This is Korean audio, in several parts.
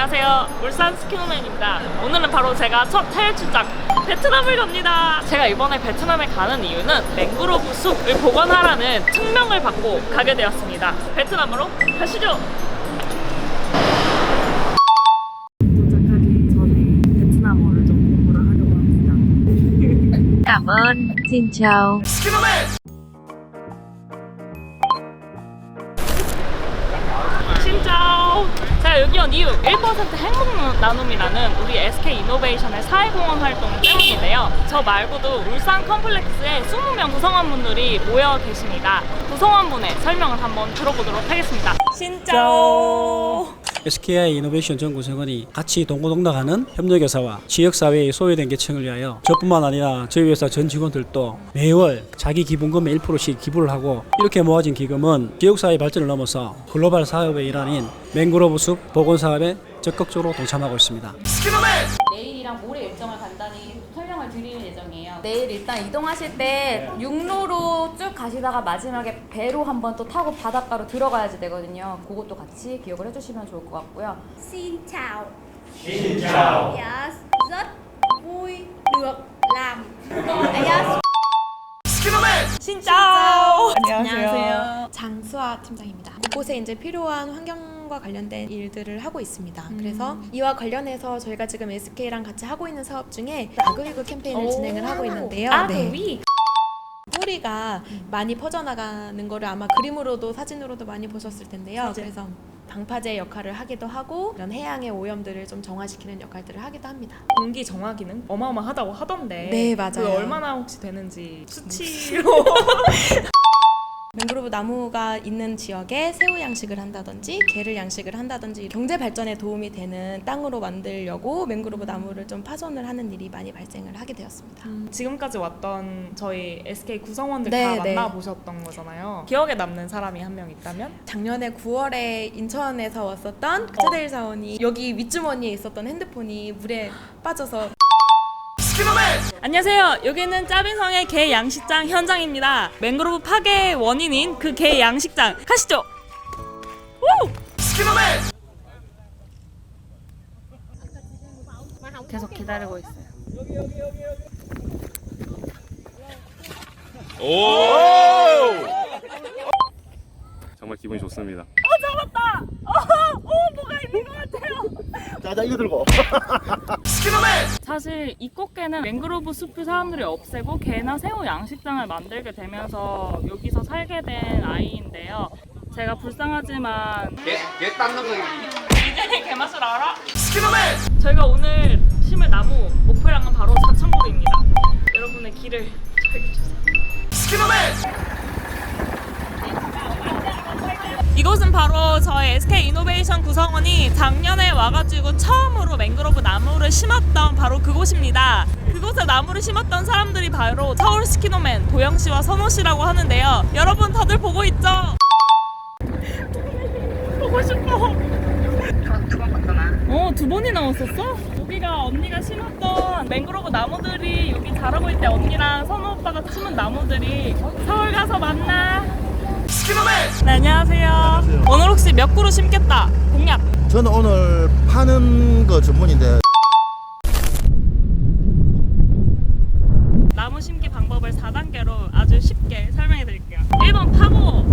안녕하세요, 울산 스키노맨입니다. 오늘은 바로 제가 첫 해외 출장 베트남을 갑니다. 제가 이번에 베트남에 가는 이유는 맹그로브 숲을 복원하라는 특명을 받고 가게 되었습니다. 베트남으로 가시죠. 도착하기 전에 베트남어를 좀 공부를 하려고 합니다. Cảm ơn, xin chào. 신짜오. 제가 여기 온 이유 1% 행복 나눔이라는 우리 SK이노베이션의 사회공헌 활동 때문인데요. 저 말고도 울산 컴플렉스에 20명 구성원분들이 모여 계십니다. 구성원분의 설명을 한번 들어보도록 하겠습니다. 신짜오. SKI 이노베이션 전 구성원이 같이 동고동락하는 협력회사와 지역사회의 소외된 계층을 위하여 저뿐만 아니라 저희 회사 전 직원들도 매월 자기 기본금의 1%씩 기부를 하고, 이렇게 모아진 기금은 지역사회 발전을 넘어서 글로벌 사업의 일환인 맹그로브 숲 복원 사업에 적극적으로 동참하고 있습니다. 내일이랑 모레 일정을 간단히 설명을 드릴 예정이에요. 내일 일단 이동하실 때 육로로 쭉 가시다가 마지막에 배로 한번 또 타고 바닷가로 들어가야지 되거든요. 그것도 같이 기억을 해주시면 좋을 것 같고요. Xin chào. Xin chào. Yes, rất vui được làm. Yes. 신짜오. 안녕하세요. 장수아 팀장입니다. 곳곳에 이제 필요한 환경과 관련된 일들을 하고 있습니다. 그래서 이와 관련해서 저희가 지금 SK랑 같이 하고 있는 사업 중에 아그위그 캠페인을 진행을 하고 있는데요. 아그위. 뿌리가 많이 퍼져나가는 거를 아마 그림으로도 사진으로도 많이 보셨을 텐데요. 그래서 방파제 역할을 하기도 하고 이런 해양의 오염들을 좀 정화시키는 역할들을 하기도 합니다. 공기 정화 기능 어마어마하다고 하던데. 네, 맞아요. 그 얼마나 혹시 되는지 수치로. 맹그로브 나무가 있는 지역에 새우 양식을 한다든지 게를 양식을 한다든지 경제 발전에 도움이 되는 땅으로 만들려고 맹그로브 나무를 좀 파손을 하는 일이 많이 발생을 하게 되었습니다. 지금까지 왔던 저희 SK 구성원들 네, 다 네. 만나보셨던 거잖아요. 기억에 남는 사람이 한 명 있다면? 작년에 9월에 인천에서 왔었던 차대일 사원이 여기 윗주머니에 있었던 핸드폰이 물에 빠져서 안녕하세요. 여기는 짜빈성의 게 양식장 현장입니다. 맹그로브 파괴의 원인인 그 게 양식장 가시죠. 오! 계속 기다리고 있어요. 정말 기분이 좋습니다. 잡았다. 뭐가 있는 것 같아요. 자자 이거 들고. 사실 이 꽃게는 맹그로브 숲을 사람들이 없애고 게나 새우 양식장을 만들게 되면서 여기서 살게 된 아이인데요. 제가 불쌍하지만 개 닦는 거 이제 게 맛을 알아? 저희가 오늘 심을 나무 목표량은 바로 4,000그루입니다. 여러분의 길을 저에게 주세요. 이곳은 바로 저희 SK이노베이션 구성원이 작년에 와가지고 처음으로 맹그로브 나무를 심었던 바로 그곳입니다. 그곳에 나무를 심었던 사람들이 바로 서울 스키노맨 도영씨와 선호씨라고 하는데요. 여러분 다들 보고 있죠? 보고 싶어. 두 번 봤잖아. 2번이나 왔었어? 여기가 언니가 심었던 맹그로브 나무들이 여기 자라고 있대. 언니랑 선호 오빠가 심은 나무들이. 서울 가서 만나. 네, 안녕하세요. 오늘 혹시 몇 그루 심겠다? 공약. 저는 오늘 파는 거 전문인데 나무 심기 방법을 4단계로 아주 쉽게 설명해 드릴게요. 1번 파고,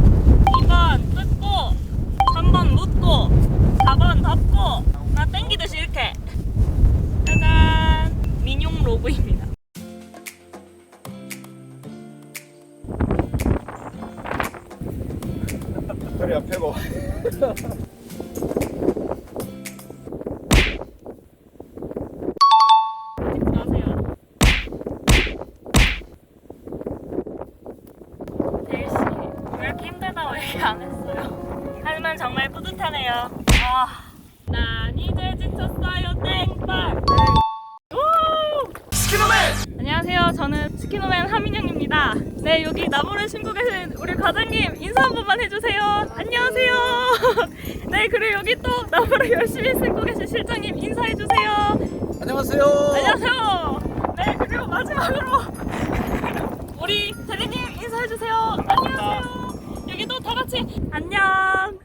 2번 뜯고, 3번 묻고, 4번 덮고, 나 땡기듯이 이렇게. 짜잔! 민용 로브입니다. 허리 안 펴고 안녕하세요. 데일씨, 왜 이렇게 힘들다고 얘기 안 했어요? 하지만 정말 뿌듯하네요. 난 이제 지쳤어요. 땡벌. 안녕하세요. 저는 스키노맨 하민영입니다. 네, 여기 나무를 심고 계신 우리 과장님 인사 한 번만 해주세요. 안녕하세요. 네, 그리고 여기 또 나무를 열심히 심고 계신 실장님 인사해주세요. 안녕하세요. 안녕하세요. 네, 그리고 마지막으로 우리 대리님 인사해주세요. 안녕하세요. 여기도 다 같이 안녕.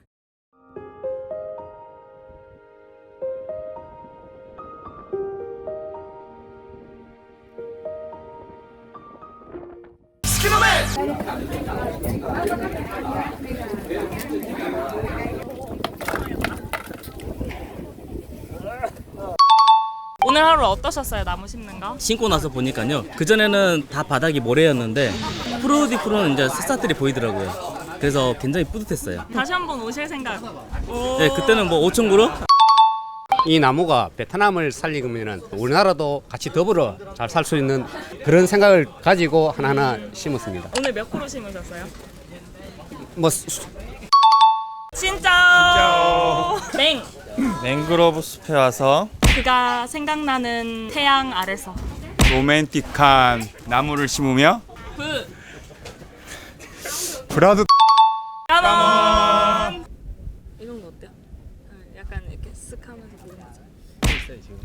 오늘 하루 어떠셨어요? 나무 심는 거? 신고 나서 보니까요. 그전에는 다 바닥이 모래였는데 프로 뒤프로는 이제 새싹들이 보이더라고요. 그래서 굉장히 뿌듯했어요. 다시 한번 오실 생각? 오. 네, 그때는 뭐 5천 그루? 이 나무가 베트남을 살리면 우리나라도 같이 더불어 잘 살 수 있는 그런 생각을 가지고 하나하나 심었습니다. 오늘 몇 그루 심으셨어요? 뭐 진짜. 맹. 맹그로브 숲에 와서 그가 생각나는 태양 아래서. 로맨틱한 나무를 심으며 브. 브라드 까만. 이런 거 어때요? 약간 이렇게 쓱 하면서 보는 거죠. 있어요, 지금.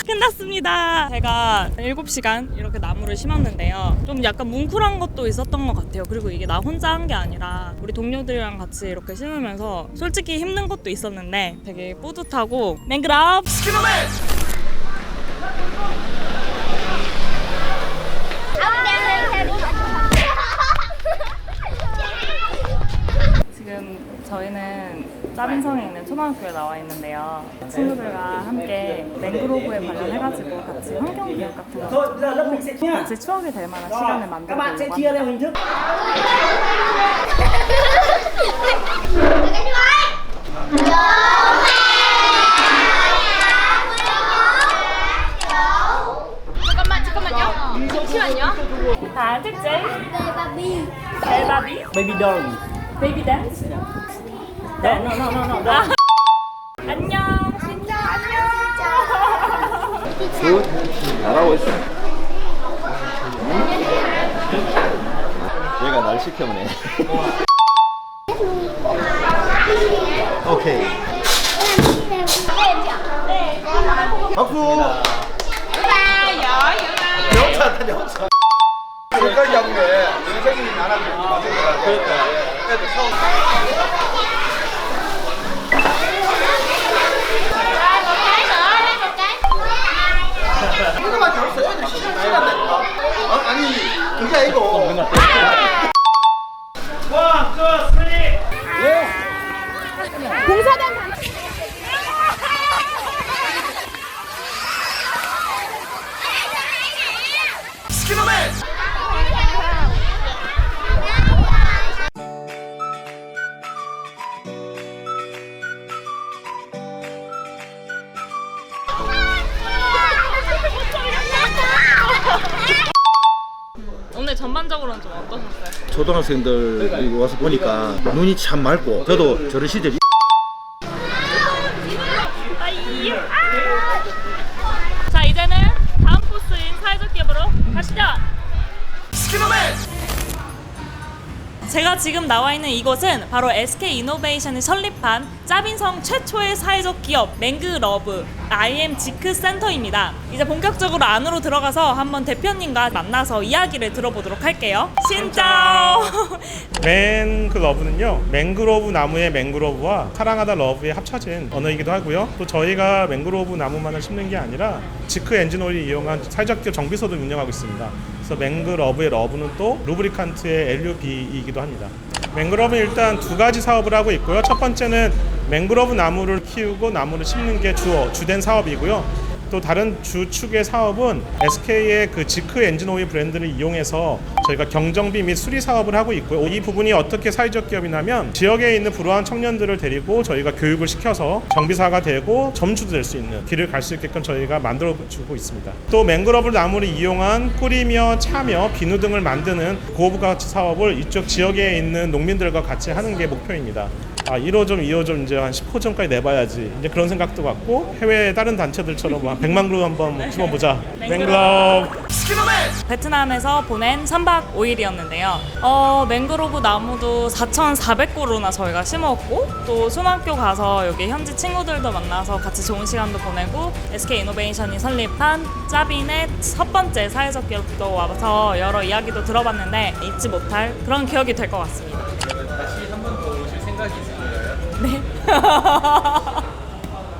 끝났습니다. 제가 7시간 이렇게 나무를 심었는데요. 좀 약간 뭉클한 것도 있었던 것 같아요. 그리고 이게 나 혼자 한 게 아니라 우리 동료들이랑 같이 이렇게 심으면서 솔직히 힘든 것도 있었는데 되게 뿌듯하고 맹그럽 지금 저희는 짜빈성에 있는 초등학교에 나와 있는데요. 친구들과 함께 맹그로브에 관련해가지고 같이 환경교육 같은 거 하고 같이 추억이 될 만한 시간을 만들고 합니다. 잠깐만요. 잠시만요. 다 특제 벨바비 베이비 덜. 베이비 댄스 안녕 진짜 안녕 잘하고 있어. 얘가 날 시켜보네. 오케이. 박수. 영차 영차. 여기까지 하네. 선생님이 나랑 그러니까. 애들 처음. 이거밖에 없어. 애들 시간 됐다. 아니 그게 아니고. 오늘 전반적으로는 좀 어떠셨어요? 초등학생들 여기 와서 보니까 눈이 참 맑고 저도 저런 시절 자 이제는 다음 코스인 사회적 기업으로 가시죠. 제가 지금 나와 있는 이곳은 바로 SK 이노베이션이 설립한 짜빈성 최초의 사회적 기업 맹그러브 IM 지크 센터입니다. 이제 본격적으로 안으로 들어가서 한번 대표님과 만나서 이야기를 들어보도록 할게요. 신짜오. 맹그러브는요, 맹그로브 나무의 맹그로브와 사랑하다 러브의 합쳐진 언어이기도 하고요. 또 저희가 맹그로브 나무만을 심는 게 아니라 지크 엔진오일을 이용한 사회적 기업 정비소도 운영하고 있습니다. 그래서 맹그러브의 러브는 또 루브리칸트의 LUB이기도 합니다. 맹그로브는 일단 두 가지 사업을 하고 있고요. 첫 번째는 맹그로브 나무를 키우고 나무를 심는 게 주된 사업이고요. 또 다른 주축의 사업은 SK의 그 지크 엔진오일 브랜드를 이용해서 저희가 경정비 및 수리 사업을 하고 있고요. 이 부분이 어떻게 사회적 기업이냐면 지역에 있는 불우한 청년들을 데리고 저희가 교육을 시켜서 정비사가 되고 점주도 될 수 있는 길을 갈 수 있게끔 저희가 만들어주고 있습니다. 또 맹그로브 나무를 이용한 뿌리며 차며 비누 등을 만드는 고부가치 사업을 이쪽 지역에 있는 농민들과 같이 하는 게 목표입니다. 1호점, 2호점 이제 한 10호점까지 내봐야지 이제 그런 생각도 갖고 해외 다른 단체들처럼 한 100만 그루 한번 심어보자. 맹그로브. 베트남에서 보낸 3박 5일이었는데요. 맹그로브 나무도 4,400그루나 저희가 심었고 또 초등학교 가서 여기 현지 친구들도 만나서 같이 좋은 시간도 보내고 SK 이노베이션이 설립한 짜빈의 첫 번째 사회적 기업도 와서 여러 이야기도 들어봤는데 잊지 못할 그런 기억이 될 것 같습니다. 다시 한 번 더 오실 생각이 있으신가요? 네.